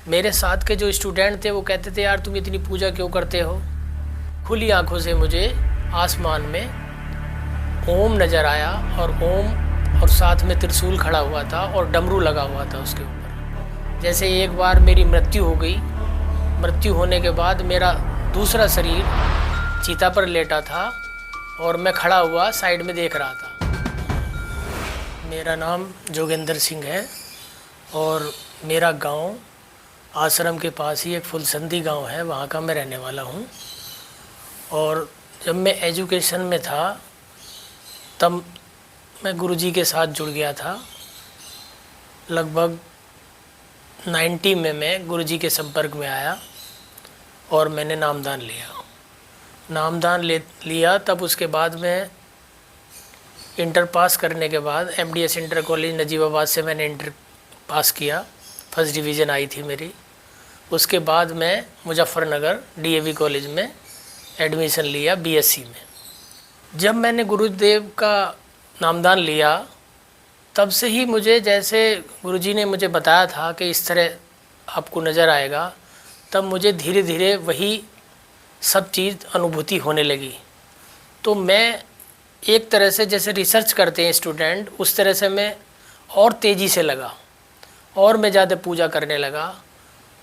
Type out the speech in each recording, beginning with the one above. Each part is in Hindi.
मेरे साथ के जो स्टूडेंट थे वो कहते थे यार तुम इतनी पूजा क्यों करते हो। खुली आंखों से मुझे आसमान में ओम नज़र आया और ओम और साथ में त्रिशूल खड़ा हुआ था और डमरू लगा हुआ था उसके ऊपर। जैसे एक बार मेरी मृत्यु हो गई, मृत्यु होने के बाद मेरा दूसरा शरीर चीता पर लेटा था और मैं खड़ा हुआ साइड में देख रहा था। मेरा नाम जोगेंद्र सिंह है और मेरा गांव आश्रम के पास ही एक फुलसंदी गांव है, वहाँ का मैं रहने वाला हूँ। और जब मैं एजुकेशन में था तब मैं गुरुजी के साथ जुड़ गया था। लगभग 90 में मैं गुरुजी के संपर्क में आया और मैंने नामदान लिया। नामदान लिया तब उसके बाद में इंटर पास करने के बाद MDS इंटर कॉलेज नजीबाबाद से मैंने इंटर पास किया, फर्स्ट डिवीज़न आई थी मेरी। उसके बाद मैं मुजफ्फरनगर DAV कॉलेज में एडमिशन लिया BSc में। जब मैंने गुरुदेव का नामदान लिया तब से ही मुझे, जैसे गुरुजी ने मुझे बताया था कि इस तरह आपको नज़र आएगा, तब मुझे धीरे धीरे वही सब चीज़ अनुभूति होने लगी। तो मैं एक तरह से जैसे रिसर्च करते हैं स्टूडेंट, उस तरह से मैं और तेज़ी से लगा और मैं ज़्यादा पूजा करने लगा।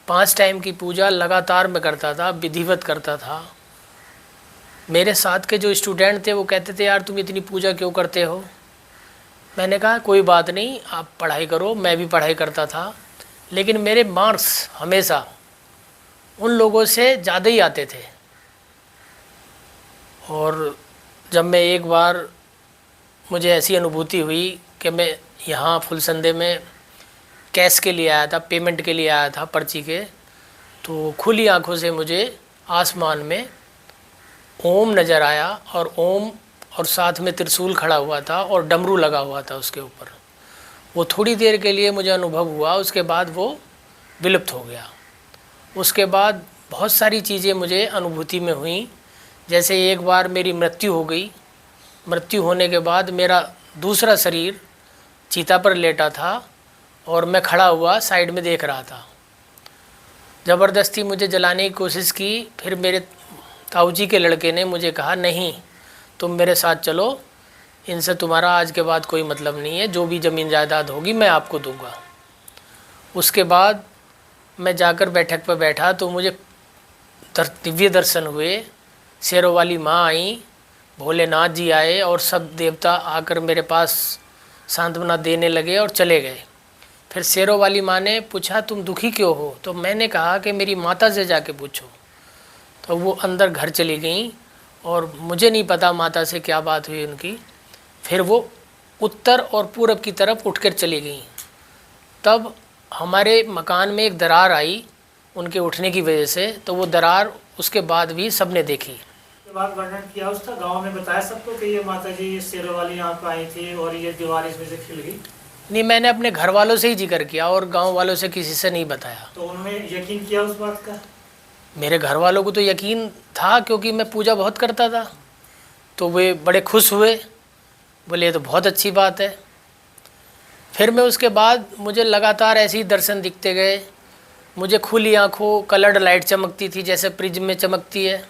5 टाइम की पूजा लगातार मैं करता था, विधिवत करता था। मेरे साथ के जो स्टूडेंट थे वो कहते थे यार तुम इतनी पूजा क्यों करते हो। मैंने कहा कोई बात नहीं, आप पढ़ाई करो। मैं भी पढ़ाई करता था, लेकिन मेरे मार्क्स हमेशा उन लोगों से ज़्यादा ही आते थे। और जब मैं एक बार, मुझे ऐसी अनुभूति हुई कि मैं यहाँ फुलसंदे में कैश के लिए आया था, पेमेंट के लिए आया था पर्ची के, तो खुली आंखों से मुझे आसमान में ओम नज़र आया और ओम और साथ में त्रिशूल खड़ा हुआ था और डमरू लगा हुआ था उसके ऊपर। वो थोड़ी देर के लिए मुझे अनुभव हुआ, उसके बाद वो विलुप्त हो गया। उसके बाद बहुत सारी चीज़ें मुझे अनुभूति में हुई। जैसे एक बार मेरी मृत्यु हो गई, मृत्यु होने के बाद मेरा दूसरा शरीर चीता पर लेटा था और मैं खड़ा हुआ साइड में देख रहा था। ज़बरदस्ती मुझे जलाने की कोशिश की, फिर मेरे ताऊजी के लड़के ने मुझे कहा नहीं तुम मेरे साथ चलो, इनसे तुम्हारा आज के बाद कोई मतलब नहीं है, जो भी ज़मीन जायदाद होगी मैं आपको दूंगा। उसके बाद मैं जाकर बैठक पर बैठा तो मुझे दिव्य दर्शन हुए। शेरों वाली माँ आई, भोलेनाथ जी आए और सब देवता आकर मेरे पास सांत्वना देने लगे और चले गए। फिर शेरों वाली माँ ने पूछा तुम दुखी क्यों हो, तो मैंने कहा कि मेरी माता से जाके पूछो। तो वो अंदर घर चली गई और मुझे नहीं पता माता से क्या बात हुई उनकी। फिर वो उत्तर और पूरब की तरफ उठकर चली गई। तब हमारे मकान में एक दरार आई उनके उठने की वजह से, तो वो दरार उसके बाद भी सबने देखी। बात वर्णन किया उसका, गांव में बताया सबको कि ये माता जी शेरों वाली यहाँ पे आई थी और ये दीवार इसमें से खिल गई? नहीं, मैंने अपने घर वालों से ही जिक्र किया और गांव वालों से किसी से नहीं बताया। तो उन्होंने यकीन किया उस बात का? मेरे घर वालों को तो यकीन था क्योंकि मैं पूजा बहुत करता था, तो वे बड़े खुश हुए, बोले ये तो बहुत अच्छी बात है। फिर मैं उसके बाद मुझे लगातार ऐसे ही दर्शन दिखते गए। मुझे खुली आंखों कलर्ड लाइट चमकती थी जैसे प्रिज्म में चमकती है,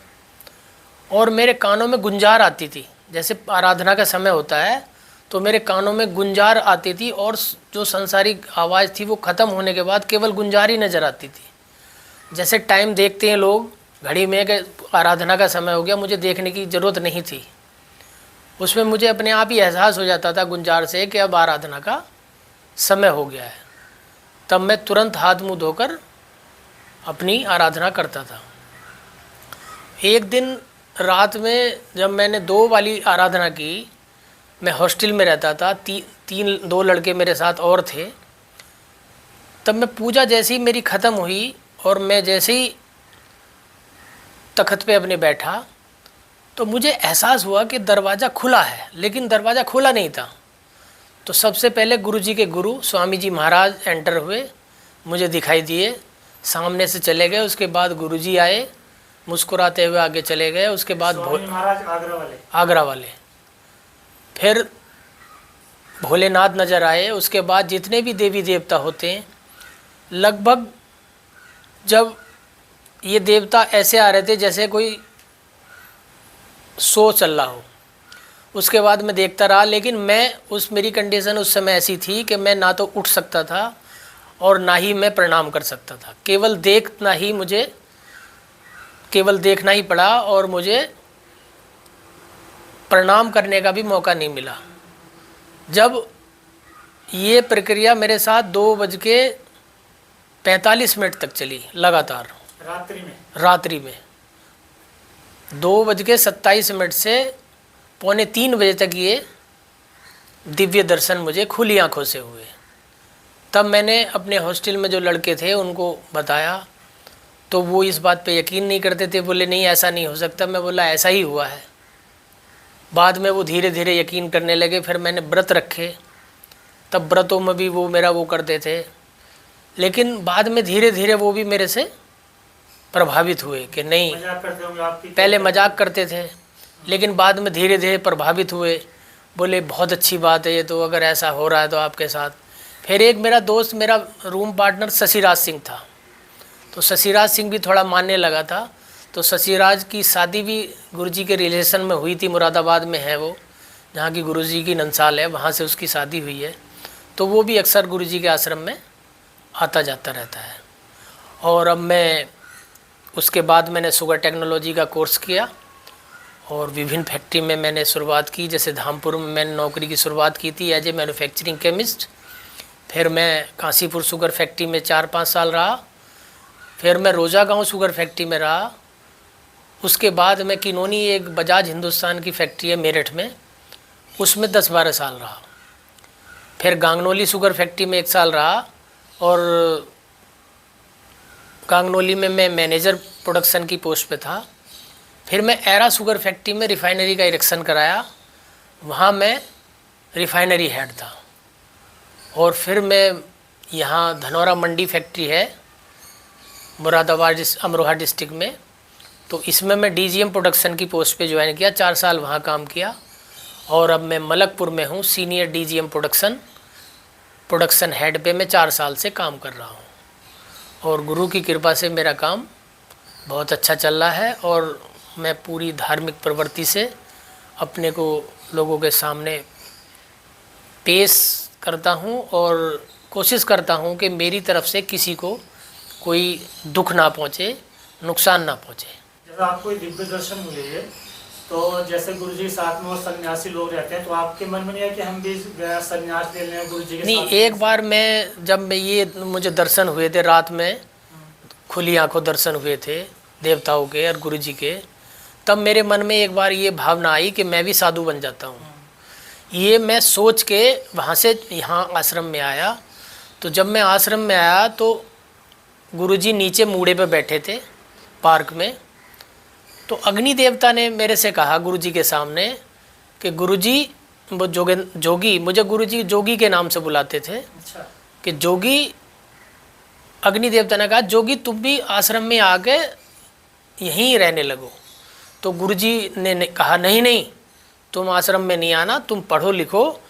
और मेरे कानों में गुंजार आती थी। जैसे आराधना का समय होता है तो मेरे कानों में गुंजार आती थी और जो संसारिक आवाज़ थी वो ख़त्म होने के बाद केवल गुंजार ही नज़र आती थी। जैसे टाइम देखते हैं लोग घड़ी में कि आराधना का समय हो गया, मुझे देखने की ज़रूरत नहीं थी। उसमें मुझे अपने आप ही एहसास हो जाता था गुंजार से कि अब आराधना का समय हो गया है। तब मैं तुरंत हाथ मुँह धोकर अपनी आराधना करता था। एक दिन रात में जब मैंने 2 वाली आराधना की, मैं हॉस्टल में रहता था, 2 लड़के मेरे साथ और थे। तब मैं पूजा जैसी मेरी ख़त्म हुई और मैं जैसे ही तख्त पे अपने बैठा तो मुझे एहसास हुआ कि दरवाज़ा खुला है, लेकिन दरवाज़ा खुला नहीं था। तो सबसे पहले गुरुजी के गुरु स्वामी जी महाराज एंटर हुए, मुझे दिखाई दिए, सामने से चले गए। उसके बाद गुरुजी आए, मुस्कुराते हुए आगे चले गए। उसके बाद महाराज आगरा वाले। फिर भोलेनाथ नज़र आए। उसके बाद जितने भी देवी देवता होते हैं लगभग जब ये देवता ऐसे आ रहे थे जैसे कोई शो चल रहा हो। उसके बाद मैं देखता रहा, लेकिन मेरी कंडीशन उस समय ऐसी थी कि मैं ना तो उठ सकता था और ना ही मैं प्रणाम कर सकता था। केवल देखना ही पड़ा और मुझे प्रणाम करने का भी मौका नहीं मिला। जब ये प्रक्रिया मेरे साथ 2:45 तक चली लगातार, रात्रि में 2:27 से 2:45 तक ये दिव्य दर्शन मुझे खुली आंखों से हुए। तब मैंने अपने हॉस्टल में जो लड़के थे उनको बताया, तो वो इस बात पे यकीन नहीं करते थे, बोले नहीं ऐसा नहीं हो सकता। मैं बोला ऐसा ही हुआ है। बाद में वो धीरे धीरे यकीन करने लगे। फिर मैंने व्रत रखे, तब व्रतों में भी वो मेरा वो करते थे, लेकिन बाद में धीरे धीरे वो भी मेरे से प्रभावित हुए कि नहीं। पहले मजाक करते थे, लेकिन बाद में धीरे धीरे प्रभावित हुए। बोले बहुत अच्छी बात है ये तो, अगर ऐसा हो रहा है तो आपके साथ। फिर एक मेरा दोस्त, मेरा रूम पार्टनर शशिराज सिंह था, तो शशिराज सिंह भी थोड़ा मानने लगा था। तो शशिराज की शादी भी गुरुजी के रिलेशन में हुई थी, मुरादाबाद में है वो, जहाँ की गुरुजी की नंसाल है, वहाँ से उसकी शादी हुई है। तो वो भी अक्सर गुरुजी के आश्रम में आता जाता रहता है। और अब उसके बाद मैंने शुगर टेक्नोलॉजी का कोर्स किया और विभिन्न फैक्ट्री में मैंने शुरुआत की। जैसे धामपुर में मैंने नौकरी की शुरुआत की थी एज ए मैन्युफैक्चरिंग केमिस्ट। फिर मैं काशीपुर शुगर फैक्ट्री में 4-5 साल रहा। फिर मैं रोजा गांव शुगर फैक्ट्री में रहा। उसके बाद मैं किनोनी, एक बजाज हिंदुस्तान की फैक्ट्री है मेरठ में, उसमें 10-12 साल रहा। फिर गांगनोली शुगर फैक्ट्री में 1 साल रहा और गांगनोली में मैं मैनेजर प्रोडक्शन की पोस्ट पे था। फिर मैं एरा शुगर फैक्ट्री में रिफाइनरी का इरेक्शन कराया, वहाँ मैं रिफाइनरी हेड था। और फिर मैं यहाँ धनौरा मंडी फैक्ट्री है मुरादाबाद अमरोहा डिस्ट्रिक्ट में, तो इसमें मैं डीजीएम प्रोडक्शन की पोस्ट पे ज्वाइन किया, 4 साल वहाँ काम किया। और अब मैं मलकपुर में हूँ, सीनियर डीजीएम प्रोडक्शन हेड पे मैं 4 साल से काम कर रहा हूँ। और गुरु की कृपा से मेरा काम बहुत अच्छा चल रहा है और मैं पूरी धार्मिक प्रवृत्ति से अपने को लोगों के सामने पेश करता हूँ और कोशिश करता हूँ कि मेरी तरफ से किसी को कोई दुख ना पहुँचे, नुकसान ना पहुँचे। जब आपको दिव्य दर्शन मिले तो जैसे गुरुजी साथ में और सन्यासी लोग रहते हैं, तो आपके मन में नहीं है कि हम भी सन्यास ले लें गुरुजी के नहीं, साथ? एक बार मुझे दर्शन हुए थे रात में, खुली आंखों दर्शन हुए थे देवताओं के और गुरुजी के। तब मेरे मन में एक बार ये भावना आई कि मैं भी साधु बन जाता हूँ। ये मैं सोच के वहाँ से यहाँ आश्रम में आया। तो जब मैं आश्रम में आया तो गुरुजी नीचे मूड़े पे बैठे थे पार्क में। तो अग्नि देवता ने मेरे से कहा गुरुजी के सामने कि गुरुजी, वो जोगी, मुझे गुरुजी जोगी के नाम से बुलाते थे। अच्छा। कि जोगी, अग्नि देवता ने कहा जोगी तुम भी आश्रम में आके यहीं रहने लगो। तो गुरुजी ने कहा नहीं, तुम आश्रम में नहीं आना, तुम पढ़ो लिखो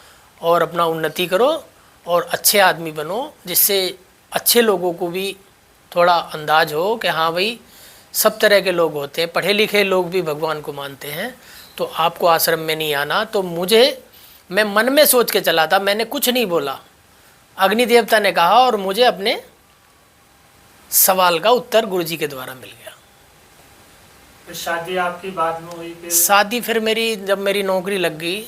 और अपना उन्नति करो और अच्छे आदमी बनो, जिससे अच्छे लोगों को भी थोड़ा अंदाज हो कि हाँ भाई सब तरह के लोग होते हैं, पढ़े लिखे लोग भी भगवान को मानते हैं, तो आपको आश्रम में नहीं आना। तो मैं मन में सोच के चला था, मैंने कुछ नहीं बोला। अग्नि देवता ने कहा और मुझे अपने सवाल का उत्तर गुरुजी के द्वारा मिल गया। फिर शादी आपकी बाद में हुई? शादी फिर जब मेरी नौकरी लग गई,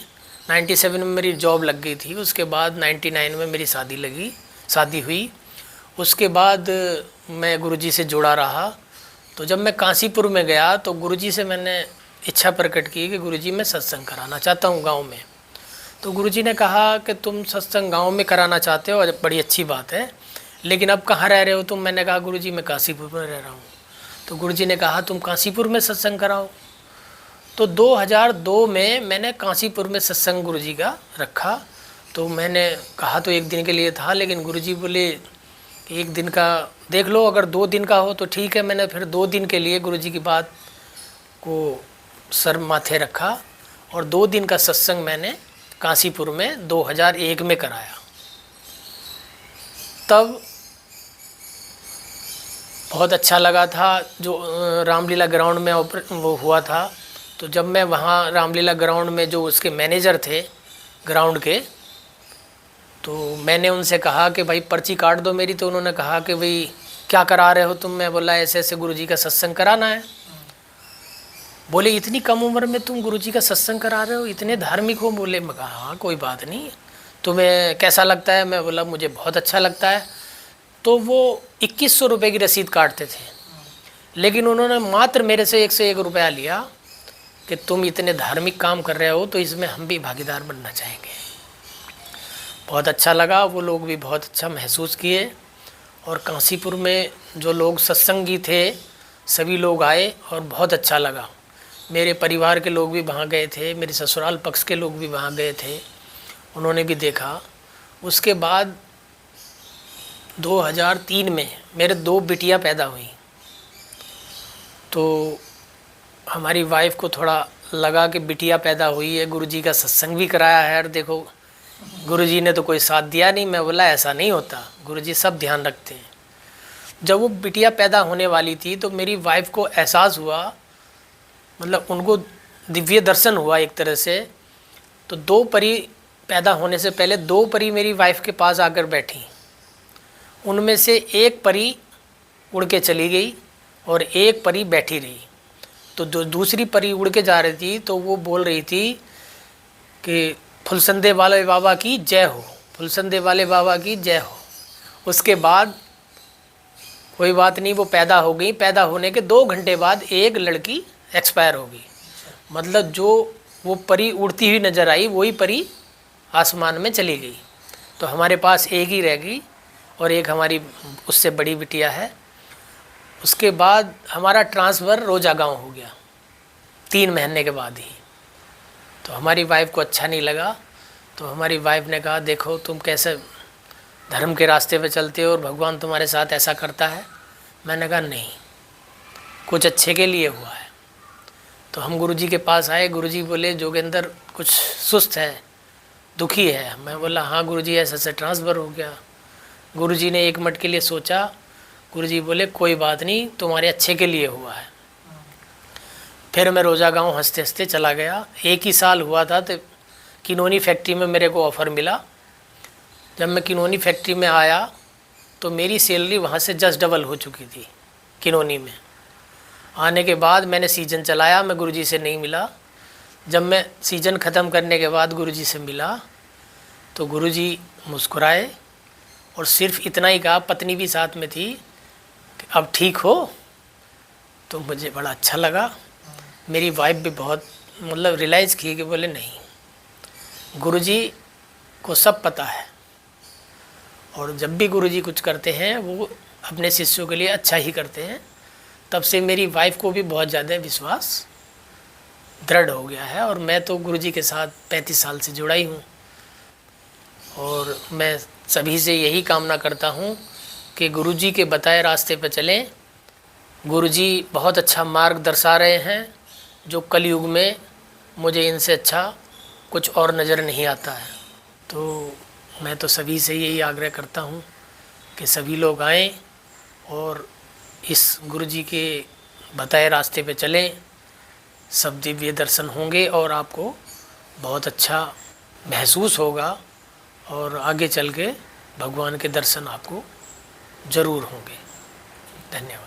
97 में मेरी जॉब लग गई थी, उसके बाद 99 में मेरी शादी हुई। उसके बाद मैं गुरुजी से जुड़ा रहा। तो जब मैं काशीपुर में गया तो गुरुजी से मैंने इच्छा प्रकट की कि गुरुजी मैं सत्संग कराना चाहता हूँ गांव में। तो गुरुजी ने कहा कि तुम सत्संग गांव में कराना चाहते हो, बड़ी अच्छी बात है, लेकिन अब कहाँ रह रहे हो तुम? मैंने कहा गुरुजी मैं काशीपुर में रह रहा हूँ। तो गुरुजी ने कहा तुम काशीपुर में सत्संग कराओ। तो 2002 में मैंने काशीपुर में सत्संग गुरुजी का रखा। तो मैंने कहा तो 1 दिन के लिए था, लेकिन गुरुजी बोले 1 दिन का देख लो, अगर 2 दिन का हो तो ठीक है। मैंने फिर 2 दिन के लिए गुरुजी की बात को सर माथे रखा और 2 दिन का सत्संग मैंने काशीपुर में 2001 में कराया। तब बहुत अच्छा लगा था जो रामलीला ग्राउंड में वो हुआ था। तो जब मैं वहाँ रामलीला ग्राउंड में जो उसके मैनेजर थे ग्राउंड के, तो मैंने उनसे कहा कि भाई पर्ची काट दो मेरी। तो उन्होंने कहा कि भाई क्या करा रहे हो तुम? मैं बोला ऐसे ऐसे गुरुजी का सत्संग कराना है। बोले इतनी कम उम्र में तुम गुरुजी का सत्संग करा रहे हो, इतने धार्मिक हो? बोले। मैं कहा हाँ कोई बात नहीं, तुम्हें कैसा लगता है? मैं बोला मुझे बहुत अच्छा लगता है। तो वो 2100 रुपये की रसीद काटते थे, लेकिन उन्होंने मात्र मेरे से 101 रुपया लिया कि तुम इतने धार्मिक काम कर रहे हो तो इसमें हम भी भागीदार बनना चाहेंगे। बहुत अच्छा लगा, वो लोग भी बहुत अच्छा महसूस किए। और काशीपुर में जो लोग सत्संगी थे सभी लोग आए और बहुत अच्छा लगा। मेरे परिवार के लोग भी वहाँ गए थे, मेरे ससुराल पक्ष के लोग भी वहाँ गए थे, उन्होंने भी देखा। उसके बाद 2003 में मेरे 2 बिटियाँ पैदा हुई। तो हमारी वाइफ को थोड़ा लगा कि बिटिया पैदा हुई है, गुरुजी का सत्संग भी कराया है और देखो गुरुजी ने तो कोई साथ दिया नहीं। मैं बोला ऐसा नहीं होता, गुरुजी सब ध्यान रखते हैं। जब वो बिटिया पैदा होने वाली थी तो मेरी वाइफ को एहसास हुआ, मतलब उनको दिव्य दर्शन हुआ एक तरह से। तो 2 परी पैदा होने से पहले 2 परी मेरी वाइफ के पास आकर बैठी। उनमें से एक परी उड़ के चली गई और एक परी बैठी रही। तो जो दूसरी परी उड़ के जा रही थी तो वो बोल रही थी कि फुलसंदे वाले बाबा की जय हो, फुलसंदे वाले बाबा की जय हो। उसके बाद कोई बात नहीं, वो पैदा हो गई। पैदा होने के 2 घंटे बाद एक लड़की एक्सपायर हो गई। मतलब जो वो परी उड़ती हुई नज़र आई वही परी आसमान में चली गई। तो हमारे पास एक ही रह गई और एक हमारी उससे बड़ी बिटिया है। उसके बाद हमारा ट्रांसफ़र रोजा गांव हो गया 3 महीने के बाद ही। तो हमारी वाइफ को अच्छा नहीं लगा। तो हमारी वाइफ ने कहा देखो तुम कैसे धर्म के रास्ते पे चलते हो और भगवान तुम्हारे साथ ऐसा करता है। मैंने कहा नहीं, कुछ अच्छे के लिए हुआ है। तो हम गुरुजी के पास आए। गुरुजी बोले जोगेंद्र कुछ सुस्त है, दुखी है। मैं बोला हाँ गुरुजी ऐसे ऐसे ट्रांसफ़र हो गया। गुरुजी ने 1 मिनट के लिए सोचा। गुरुजी बोले कोई बात नहीं, तुम्हारे अच्छे के लिए हुआ है। फिर मैं रोजा गांव हंसते हंसते चला गया। 1 ही साल हुआ था तो किनोनी फैक्ट्री में मेरे को ऑफ़र मिला। जब मैं किनोनी फैक्ट्री में आया तो मेरी सैलरी वहाँ से जस्ट डबल हो चुकी थी किनोनी में। आने के बाद मैंने सीज़न चलाया, मैं गुरुजी से नहीं मिला। जब मैं सीज़न ख़त्म करने के बाद गुरुजी से मिला तो गुरुजी मुस्कुराए और सिर्फ इतना ही कहा, पत्नी भी साथ में थी, कि अब ठीक हो। तो मुझे बड़ा अच्छा लगा। मेरी वाइफ भी बहुत मतलब रियलाइज़ की कि बोले नहीं, गुरुजी को सब पता है और जब भी गुरुजी कुछ करते हैं वो अपने शिष्यों के लिए अच्छा ही करते हैं। तब से मेरी वाइफ को भी बहुत ज़्यादा विश्वास दृढ़ हो गया है और मैं तो गुरुजी के साथ 35 साल से जुड़ा ही हूँ। और मैं सभी से यही कामना करता हूँ कि गुरुजी के बताए रास्ते पर चलें। गुरुजी बहुत अच्छा मार्ग दर्शा रहे हैं जो कलयुग में मुझे इनसे अच्छा कुछ और नज़र नहीं आता है। तो मैं तो सभी से यही आग्रह करता हूँ कि सभी लोग आएं और इस गुरुजी के बताए रास्ते पे चलें। सब दिव्य दर्शन होंगे और आपको बहुत अच्छा महसूस होगा और आगे चल के भगवान के दर्शन आपको ज़रूर होंगे। धन्यवाद।